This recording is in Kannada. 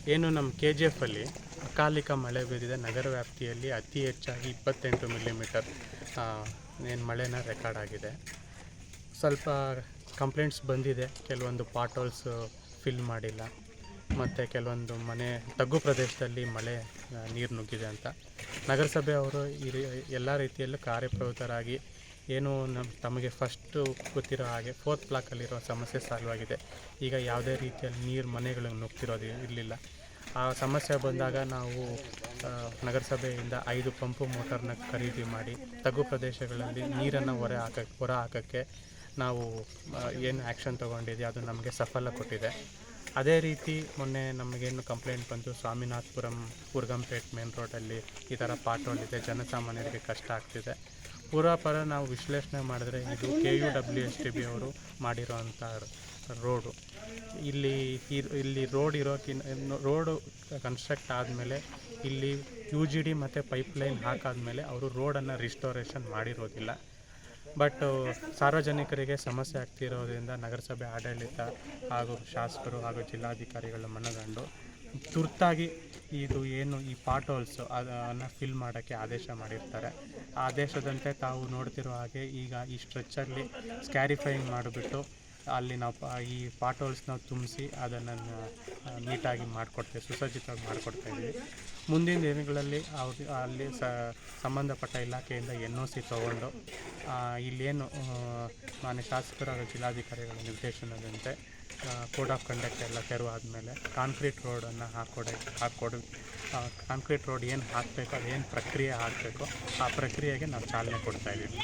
ಏನು ನಮ್ಮ KGFಲ್ಲಿ ಅಕಾಲಿಕ ಮಳೆ ಬಿದ್ದಿದೆ. ನಗರ ವ್ಯಾಪ್ತಿಯಲ್ಲಿ ಅತಿ ಹೆಚ್ಚಾಗಿ 28 ಮಿಲಿಮೀಟರ್ ಏನು ಮಳೆನ ರೆಕಾರ್ಡ್ ಆಗಿದೆ. ಸ್ವಲ್ಪ ಕಂಪ್ಲೇಂಟ್ಸ್ ಬಂದಿದೆ, ಕೆಲವೊಂದು ಪಾಟ್ ಹೋಲ್ಸು ಫಿಲ್ ಮಾಡಿಲ್ಲ ಮತ್ತು ಕೆಲವೊಂದು ಮನೆ ತಗ್ಗು ಪ್ರದೇಶದಲ್ಲಿ ಮಳೆ ನೀರು ನುಗ್ಗಿದೆ ಅಂತ. ನಗರಸಭೆ ಅವರು ಎಲ್ಲ ರೀತಿಯಲ್ಲೂ ಕಾರ್ಯಪ್ರವೃತ್ತರಾಗಿ ಏನು ತಮಗೆ ಫಸ್ಟು ಗೊತ್ತಿರೋ ಹಾಗೆ 4th ಬ್ಲಾಕಲ್ಲಿರೋ ಸಮಸ್ಯೆ ಸಾಲ್ವ್ ಆಗಿದೆ. ಈಗ ಯಾವುದೇ ರೀತಿಯಲ್ಲಿ ನೀರು ಮನೆಗಳಿಗೆ ನುಗ್ತಿರೋದು ಇರಲಿಲ್ಲ. ಆ ಸಮಸ್ಯೆ ಬಂದಾಗ ನಾವು ನಗರಸಭೆಯಿಂದ 5 ಪಂಪು ಮೋಟರ್ನ ಖರೀದಿ ಮಾಡಿ ತಗ್ಗು ಪ್ರದೇಶಗಳಲ್ಲಿ ನೀರನ್ನು ಹೊರ ಹಾಕೋಕ್ಕೆ ನಾವು ಏನು ಆ್ಯಕ್ಷನ್ ತೊಗೊಂಡಿದ್ವಿ ಅದು ನಮಗೆ ಸಫಲ ಕೊಟ್ಟಿದೆ. ಅದೇ ರೀತಿ ಮೊನ್ನೆ ನಮಗೇನು ಕಂಪ್ಲೇಂಟ್ ಬಂತು, ಸ್ವಾಮಿನಾಥಪುರಂ ಉರ್ಗಂಪೇಟ್ ಮೇನ್ ರೋಡಲ್ಲಿ ಈ ಥರ ಪಾಟ್ ಹೋಲ್ ಇದೆ, ಜನಸಾಮಾನ್ಯರಿಗೆ ಕಷ್ಟ ಆಗ್ತಿದೆ. ಪೂರ್ವಾಪರ ನಾವು ವಿಶ್ಲೇಷಣೆ ಮಾಡಿದ್ರೆ ಇದು KUWSTB ಅವರು ಮಾಡಿರೋವಂಥ ರೋಡು. ಇಲ್ಲಿ ರೋಡು ಕನ್ಸ್ಟ್ರಕ್ಟ್ ಆದಮೇಲೆ ಇಲ್ಲಿ UGD ಮತ್ತು ಪೈಪ್ಲೈನ್ ಹಾಕಾದ್ಮೇಲೆ ಅವರು ರೋಡನ್ನು ರಿಸ್ಟೋರೇಷನ್ ಮಾಡಿರೋದಿಲ್ಲ. ಬಟ್ ಸಾರ್ವಜನಿಕರಿಗೆ ಸಮಸ್ಯೆ ಆಗ್ತಿರೋದ್ರಿಂದ ನಗರಸಭೆ ಆಡಳಿತ ಹಾಗೂ ಶಾಸಕರು ಹಾಗೂ ಜಿಲ್ಲಾಧಿಕಾರಿಗಳ ಮನಗಂಡು ತುರ್ತಾಗಿ ಇದು ಏನು ಈ ಪಾಟ್ ಹೋಲ್ಸು ಅದನ್ನು ಫಿಲ್ ಮಾಡೋಕ್ಕೆ ಆದೇಶ ಮಾಡಿರ್ತಾರೆ. ಆ ಆದೇಶದಂತೆ ತಾವು ನೋಡ್ತಿರೋ ಹಾಗೆ ಈಗ ಈ ಸ್ಟ್ರೆಚ್ಚಲ್ಲಿ ಸ್ಕ್ಯಾರಿಫೈಯಿಂಗ್ ಮಾಡಿಬಿಟ್ಟು ಅಲ್ಲಿ ನಾವು ಈ ಪಾಟ್ ಹೋಲ್ಸ್ನ ತುಂಬಿಸಿ ಅದನ್ನು ನೀಟಾಗಿ ಮಾಡಿಕೊಡ್ತೇವೆ, ಸುಸಜ್ಜಿತವಾಗಿ ಮಾಡಿಕೊಡ್ತಾಯಿದ್ದೀವಿ. ಮುಂದಿನ ದಿನಗಳಲ್ಲಿ ಅಲ್ಲಿ ಸಂಬಂಧಪಟ್ಟ ಇಲಾಖೆಯಿಂದ NOC ತೊಗೊಂಡು ಇಲ್ಲೇನು ಮಾನ್ಯ ಶಾಸಕರು ಹಾಗೂ ಜಿಲ್ಲಾಧಿಕಾರಿಗಳ ನಿರ್ದೇಶನದಂತೆ ಕೋಡ್ ಆಫ್ ಕಂಡಕ್ಟ್ ಎಲ್ಲ ತೆರವಾದಮೇಲೆ ಕಾಂಕ್ರೀಟ್ ರೋಡನ್ನು ಕಾಂಕ್ರೀಟ್ ರೋಡ್ ಏನು ಹಾಕಬೇಕು, ಅದೇನು ಪ್ರಕ್ರಿಯೆ ಆಗಬೇಕು ಆ ಪ್ರಕ್ರಿಯೆಗೆ ನಾವು ಚಾಲನೆ ಕೊಡ್ತಾಯಿದ್ದೀವಿ.